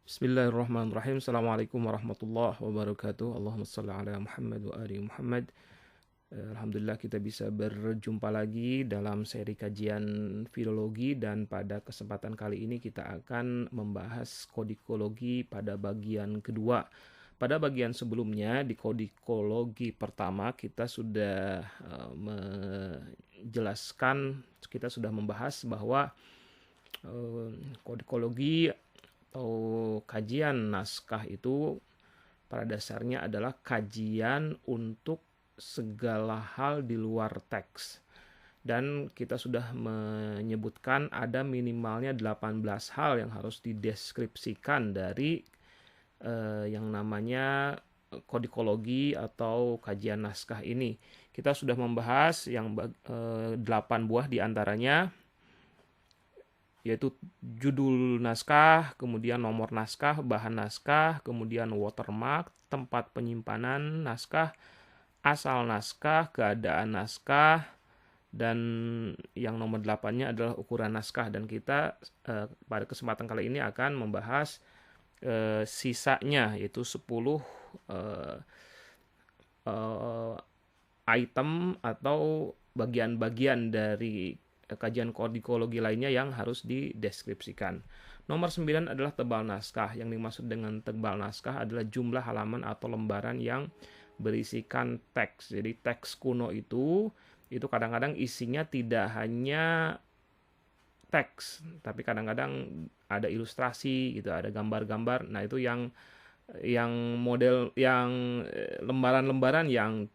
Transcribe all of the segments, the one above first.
Bismillahirrahmanirrahim. Assalamualaikum warahmatullahi wabarakatuh. Allahumma salli ala Muhammad wa ali Muhammad. Alhamdulillah kita bisa berjumpa lagi dalam seri kajian filologi, dan pada kesempatan kali ini kita akan membahas kodikologi pada bagian kedua. Pada bagian sebelumnya di kodikologi pertama kita sudah kita sudah membahas bahwa kodikologi atau kajian naskah itu pada dasarnya adalah kajian untuk segala hal di luar teks. Dan kita sudah menyebutkan ada minimalnya 18 hal yang harus dideskripsikan dari yang namanya kodikologi atau kajian naskah ini. Kita sudah membahas yang 8 buah diantaranya, yaitu judul naskah, kemudian nomor naskah, bahan naskah, kemudian watermark, tempat penyimpanan naskah, asal naskah, keadaan naskah, dan yang nomor 8-nya adalah ukuran naskah. Dan kita pada kesempatan kali ini akan membahas sisanya, yaitu 10 item atau bagian-bagian dari kajian kodikologi lainnya yang harus dideskripsikan. Nomor 9 adalah tebal naskah. Yang dimaksud dengan tebal naskah adalah jumlah halaman atau lembaran yang berisikan teks. Jadi teks kuno itu kadang-kadang isinya tidak hanya teks, tapi kadang-kadang ada ilustrasi gitu, ada gambar-gambar. Nah, itu yang model yang lembaran-lembaran yang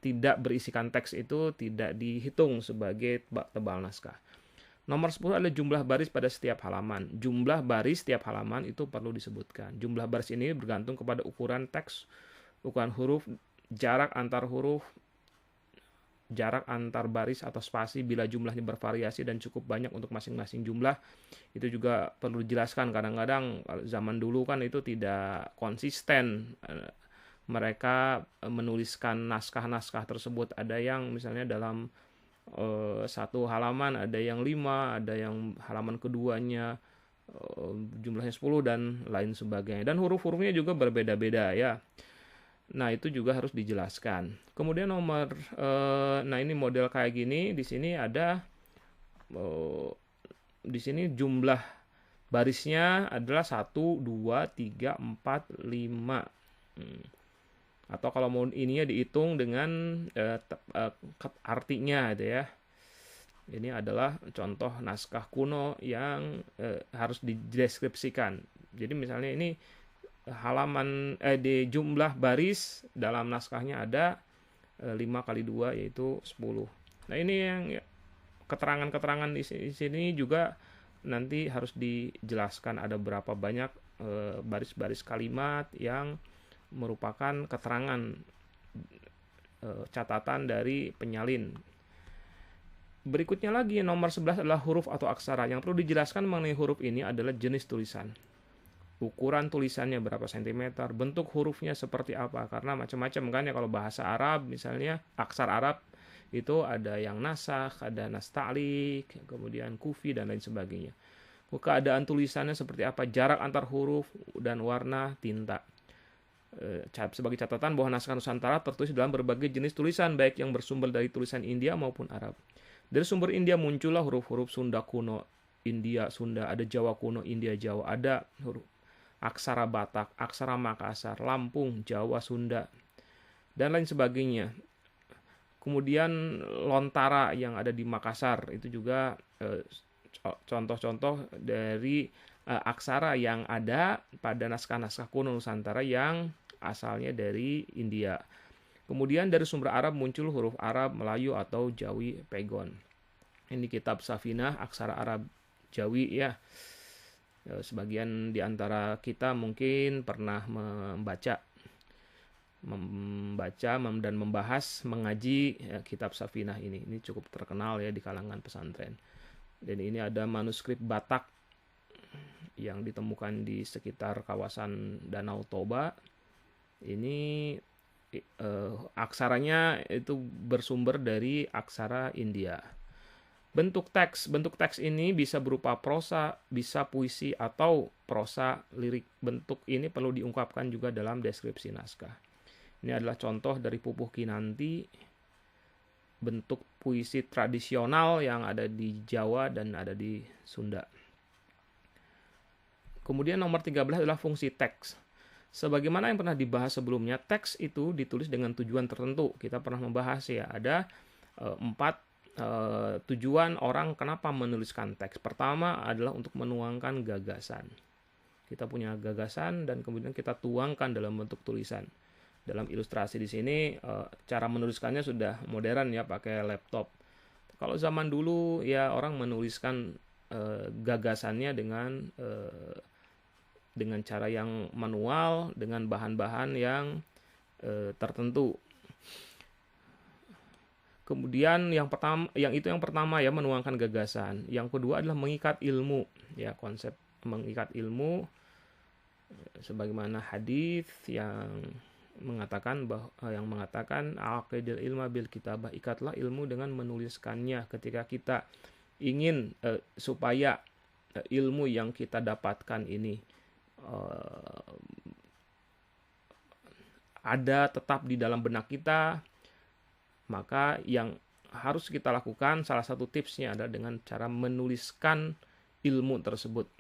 tidak berisikan teks itu tidak dihitung sebagai tebal naskah. Nomor 10 adalah jumlah baris pada setiap halaman. Jumlah baris setiap halaman itu perlu disebutkan. Jumlah baris ini bergantung kepada ukuran teks, ukuran huruf, jarak antar huruf, jarak antar baris atau spasi bila jumlahnya bervariasi dan cukup banyak untuk masing-masing jumlah. Itu juga perlu dijelaskan. Kadang-kadang zaman dulu kan itu tidak konsisten. Mereka menuliskan naskah-naskah tersebut. Ada yang misalnya dalam satu halaman ada yang 5, ada yang halaman keduanya jumlahnya 10 dan lain sebagainya. Dan huruf-hurufnya juga berbeda-beda ya. Nah, itu juga harus dijelaskan. Kemudian nah ini model kayak gini. Di sini ada di sini jumlah barisnya adalah 1, 2, 3, 4, 5. Atau kalau mau ininya dihitung dengan artinya gitu ya. Ini adalah contoh naskah kuno yang harus dideskripsikan. Jadi misalnya ini halaman di jumlah baris dalam naskahnya ada 5 kali 2 yaitu 10. Nah, ini yang keterangan-keterangan di sini juga nanti harus dijelaskan ada berapa banyak baris-baris kalimat yang merupakan keterangan catatan dari penyalin. Berikutnya lagi nomor 11 adalah huruf atau aksara. Yang perlu dijelaskan mengenai huruf ini adalah jenis tulisan, ukuran tulisannya berapa sentimeter, bentuk hurufnya seperti apa, karena macam-macam kan ya. Kalau bahasa Arab misalnya aksara Arab itu ada yang nasakh, ada nasta'lik, kemudian kufi dan lain sebagainya. Keadaan tulisannya seperti apa, jarak antar huruf dan warna tinta. Sebagai catatan bahwa naskah Nusantara tertulis dalam berbagai jenis tulisan, baik yang bersumber dari tulisan India maupun Arab. Dari sumber India muncullah huruf-huruf Sunda kuno, India Sunda, ada Jawa kuno, India Jawa, ada huruf aksara Batak, aksara Makassar, Lampung, Jawa, Sunda, dan lain sebagainya. Kemudian lontara yang ada di Makassar itu juga contoh-contoh dari aksara yang ada pada naskah-naskah kuno Nusantara yang asalnya dari India. Kemudian dari sumber Arab muncul huruf Arab, Melayu atau Jawi Pegon. Ini kitab Safinah, aksara Arab Jawi ya. Sebagian di antara kita mungkin pernah membaca dan membahas, mengaji kitab Safinah ini. Ini cukup terkenal ya di kalangan pesantren. Dan ini ada manuskrip Batak yang ditemukan di sekitar kawasan Danau Toba. Ini aksaranya itu bersumber dari aksara India. Bentuk teks ini bisa berupa prosa, bisa puisi, atau prosa lirik. Bentuk ini perlu diungkapkan juga dalam deskripsi naskah. Ini adalah contoh dari Pupuh Kinanti, bentuk puisi tradisional yang ada di Jawa dan ada di Sunda. Kemudian nomor 13 adalah fungsi teks. Sebagaimana yang pernah dibahas sebelumnya, teks itu ditulis dengan tujuan tertentu. Kita pernah membahas ya, ada 4 tujuan orang kenapa menuliskan teks. Pertama adalah untuk menuangkan gagasan. Kita punya gagasan dan kemudian kita tuangkan dalam bentuk tulisan. Dalam ilustrasi di sini cara menuliskannya sudah modern ya, pakai laptop. Kalau zaman dulu ya orang menuliskan gagasannya dengan cara yang manual, dengan bahan-bahan yang tertentu. Kemudian yang pertama ya, menuangkan gagasan. Yang kedua adalah mengikat ilmu, ya, konsep mengikat ilmu sebagaimana hadis yang mengatakan aqidil ilma bil kitabah, ikatlah ilmu dengan menuliskannya. Ketika kita ingin supaya ilmu yang kita dapatkan ini ada tetap di dalam benak kita, maka yang harus kita lakukan, salah satu tipsnya adalah dengan cara menuliskan ilmu tersebut.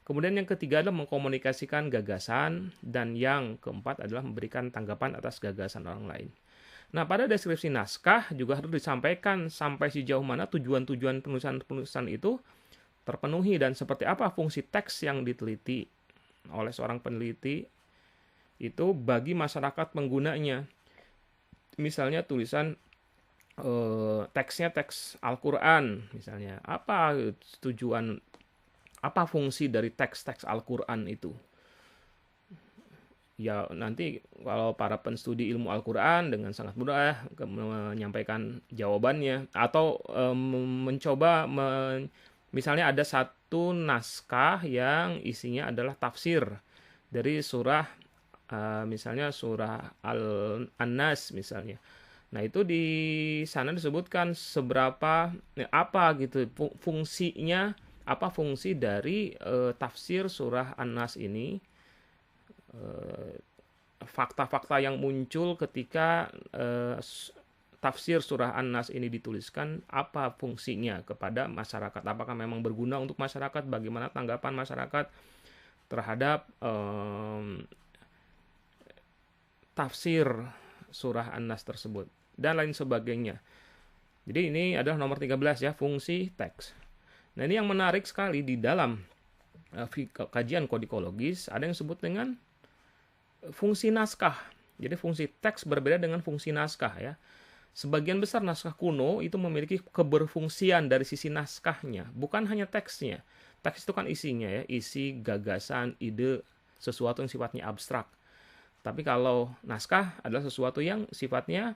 Kemudian yang ketiga adalah mengkomunikasikan gagasan, dan yang keempat adalah memberikan tanggapan atas gagasan orang lain. Nah, pada deskripsi naskah juga harus disampaikan sampai sejauh mana tujuan-tujuan penulisan itu terpenuhi dan seperti apa fungsi teks yang diteliti oleh seorang peneliti itu bagi masyarakat penggunanya. Misalnya tulisan teksnya teks Al-Quran misalnya, apa tujuan, apa fungsi dari teks-teks Al-Quran itu. Ya nanti kalau para penstudi ilmu Al-Quran dengan sangat mudah menyampaikan jawabannya, atau mencoba misalnya ada satu naskah yang isinya adalah tafsir dari surah misalnya surah An-Nas misalnya. Nah, itu di sana disebutkan seberapa apa gitu fungsinya, apa fungsi dari tafsir surah An-Nas ini, fakta-fakta yang muncul ketika tafsir surah An-Nas ini dituliskan, apa fungsinya kepada masyarakat, apakah memang berguna untuk masyarakat, bagaimana tanggapan masyarakat terhadap tafsir surah An-Nas tersebut, dan lain sebagainya. Jadi ini adalah nomor 13 ya, fungsi teks. Nah, ini yang menarik sekali di dalam kajian kodikologis, ada yang disebut dengan fungsi naskah. Jadi fungsi teks berbeda dengan fungsi naskah ya. Sebagian besar naskah kuno itu memiliki keberfungsian dari sisi naskahnya, bukan hanya teksnya. Teks itu kan isinya ya, isi, gagasan, ide, sesuatu yang sifatnya abstrak. Tapi kalau naskah adalah sesuatu yang sifatnya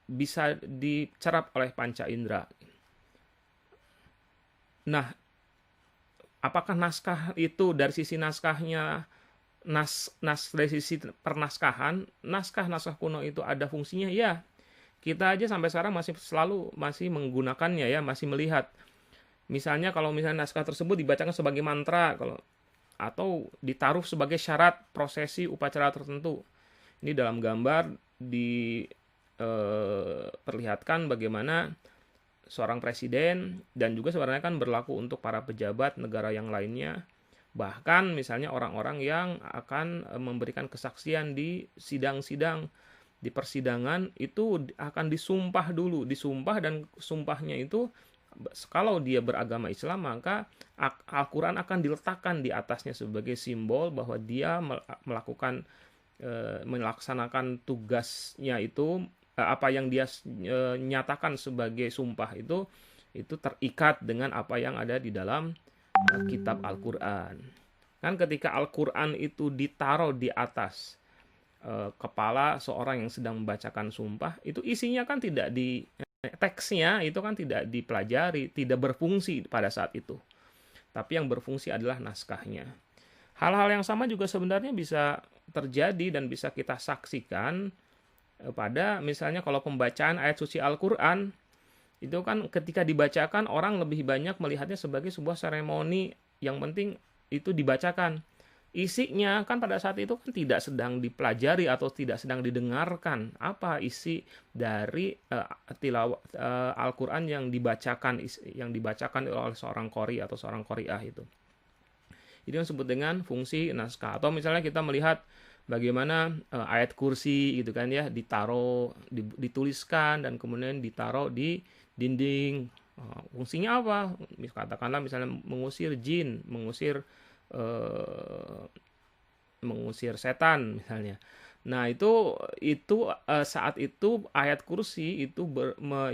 bisa dicerap oleh panca indera. Nah, apakah naskah itu dari sisi naskahnya, dari sisi pernaskahan, naskah kuno itu ada fungsinya? Ya, kita aja sampai sekarang masih menggunakannya ya, masih melihat. Misalnya kalau misalnya naskah tersebut dibacakan sebagai mantra, atau ditaruh sebagai syarat prosesi upacara tertentu. Ini dalam gambar diperlihatkan bagaimana seorang presiden, dan juga sebenarnya kan berlaku untuk para pejabat negara yang lainnya. Bahkan misalnya orang-orang yang akan memberikan kesaksian di sidang-sidang, di persidangan, itu akan disumpah dulu. Disumpah, dan sumpahnya itu kalau dia beragama Islam, maka Al-Quran akan diletakkan di atasnya sebagai simbol bahwa dia melaksanakan tugasnya itu, apa yang dia nyatakan sebagai sumpah itu terikat dengan apa yang ada di dalam kitab Al-Quran. Kan ketika Al-Quran itu ditaruh di atas kepala seorang yang sedang membacakan sumpah, itu isinya kan tidak teksnya itu kan tidak dipelajari, tidak berfungsi pada saat itu. Tapi yang berfungsi adalah naskahnya. Hal-hal yang sama juga sebenarnya bisa terjadi dan bisa kita saksikan pada misalnya kalau pembacaan ayat suci Al-Quran. Itu kan ketika dibacakan orang lebih banyak melihatnya sebagai sebuah seremoni, yang penting itu dibacakan. Isinya kan pada saat itu kan tidak sedang dipelajari atau tidak sedang didengarkan apa isi dari tilawah Al-Qur'an yang dibacakan oleh seorang qori atau seorang qori'ah itu. Ini yang disebut dengan fungsi naskah. Atau misalnya kita melihat bagaimana ayat kursi gitu kan ya, dituliskan dan kemudian ditaruh di dinding. Fungsinya apa? Katakanlah misalnya mengusir jin, mengusir setan misalnya. Nah, saat itu ayat kursi itu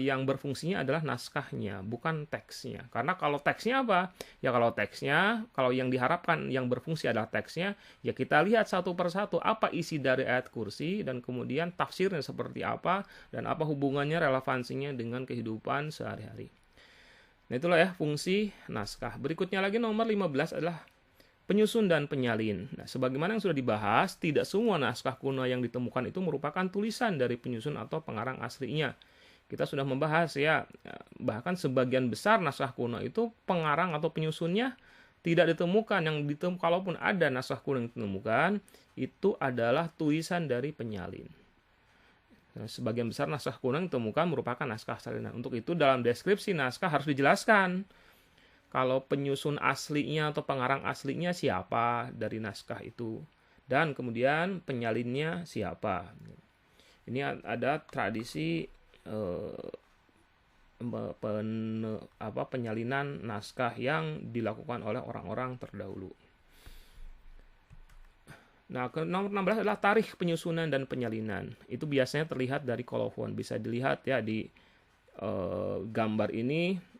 yang berfungsinya adalah naskahnya, bukan teksnya. Karena kalau teksnya apa? Ya kalau yang diharapkan yang berfungsi adalah teksnya, ya kita lihat satu persatu apa isi dari ayat kursi dan kemudian tafsirnya seperti apa dan apa hubungannya, relevansinya dengan kehidupan sehari-hari. Nah, itulah ya fungsi naskah. Berikutnya lagi nomor 15 adalah penyusun dan penyalin. Nah, sebagaimana yang sudah dibahas, tidak semua naskah kuno yang ditemukan itu merupakan tulisan dari penyusun atau pengarang aslinya. Kita sudah membahas ya, bahkan sebagian besar naskah kuno itu pengarang atau penyusunnya tidak ditemukan. Kalaupun ada naskah kuno yang ditemukan, itu adalah tulisan dari penyalin. Nah, sebagian besar naskah kuno yang ditemukan merupakan naskah salinan. Untuk itu dalam deskripsi naskah harus dijelaskan kalau penyusun aslinya atau pengarang aslinya siapa dari naskah itu, dan kemudian penyalinnya siapa. Ini ada tradisi penyalinan naskah yang dilakukan oleh orang-orang terdahulu. Nah, nomor 16 adalah tarikh penyusunan dan penyalinan. Itu biasanya terlihat dari kolofon. Bisa dilihat ya di gambar ini.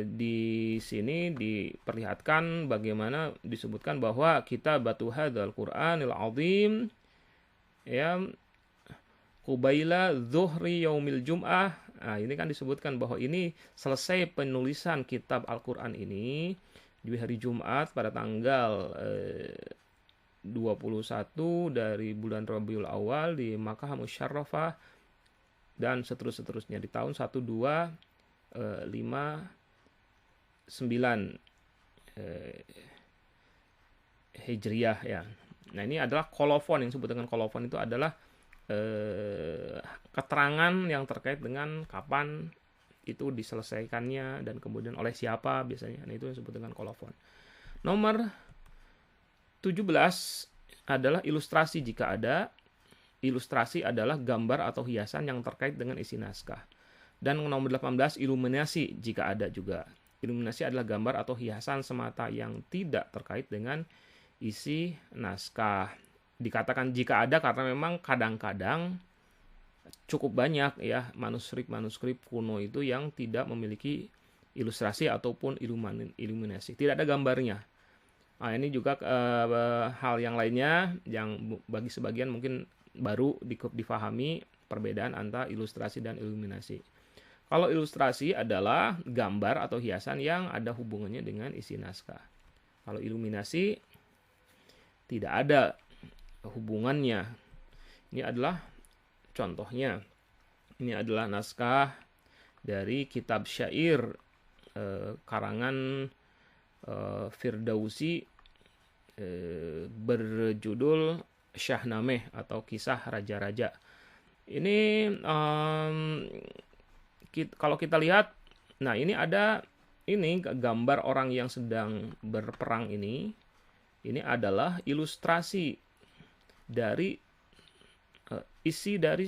Di sini diperlihatkan bagaimana disebutkan bahwa kitabatu hadzal Qur'anil azim ya qubaila zuhri yaumil jum'ah. Nah, ini kan disebutkan bahwa ini selesai penulisan kitab Al-Qur'an ini di hari Jumat pada tanggal 21 dari bulan Rabiul Awal di Makkah Musyarrafah dan seterusnya di tahun 1259 Hijriyah ya. Nah, ini adalah kolofon. Yang disebut dengan kolofon itu adalah keterangan yang terkait dengan kapan itu diselesaikannya dan kemudian oleh siapa biasanya. Nah, itu yang disebut dengan kolofon. Nomor 17 adalah ilustrasi jika ada. Ilustrasi adalah gambar atau hiasan yang terkait dengan isi naskah. Dan nomor 18 iluminasi jika ada juga. Iluminasi adalah gambar atau hiasan semata yang tidak terkait dengan isi naskah. Dikatakan jika ada karena memang kadang-kadang cukup banyak ya manuskrip kuno itu yang tidak memiliki ilustrasi ataupun iluminasi. Tidak ada gambarnya. Nah, ini juga hal yang lainnya yang bagi sebagian mungkin baru difahami perbedaan antara ilustrasi dan iluminasi. Kalau ilustrasi adalah gambar atau hiasan yang ada hubungannya dengan isi naskah. Kalau iluminasi tidak ada hubungannya. Ini adalah contohnya. Ini adalah naskah dari kitab syair karangan Firdausi berjudul Syahnameh atau kisah raja-raja. Ini kalau kita lihat, nah ini ada gambar orang yang sedang berperang ini. Ini adalah ilustrasi dari isi dari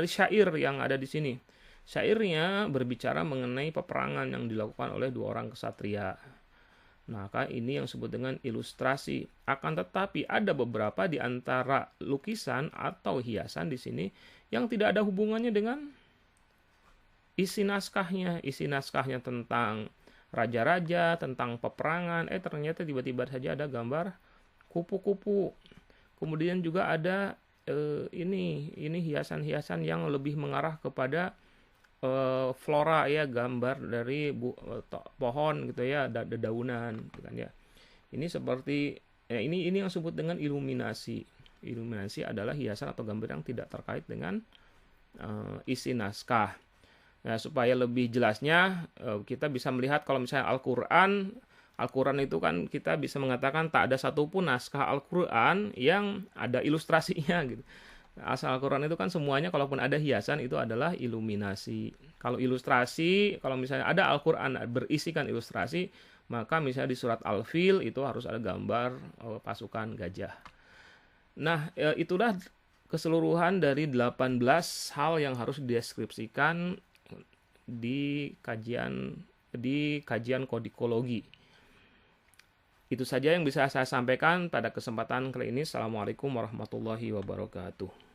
syair yang ada di sini. Syairnya berbicara mengenai peperangan yang dilakukan oleh dua orang kesatria. Maka ini yang disebut dengan ilustrasi. Akan tetapi ada beberapa di antara lukisan atau hiasan di sini yang tidak ada hubungannya dengan isi naskahnya. Isi naskahnya tentang raja-raja, tentang peperangan. Ternyata tiba-tiba saja ada gambar kupu-kupu. Kemudian juga ada ini hiasan-hiasan yang lebih mengarah kepada flora ya, gambar dari pohon gitu ya, dedaunan gitu kan ya. Ini seperti ini yang disebut dengan iluminasi. Iluminasi adalah hiasan atau gambar yang tidak terkait dengan isi naskah. Nah, supaya lebih jelasnya kita bisa melihat kalau misalnya Al-Quran itu kan kita bisa mengatakan tak ada satupun naskah Al-Quran yang ada ilustrasinya gitu. Asal Al-Quran itu kan semuanya kalaupun ada hiasan itu adalah iluminasi. Kalau ilustrasi, kalau misalnya ada Al-Quran berisikan ilustrasi, maka misalnya di surat Al-Fil itu harus ada gambar pasukan gajah. Nah, itulah keseluruhan dari 18 hal yang harus dideskripsikan di kajian kodikologi. Itu saja yang bisa saya sampaikan pada kesempatan kali ini. Assalamualaikum warahmatullahi wabarakatuh.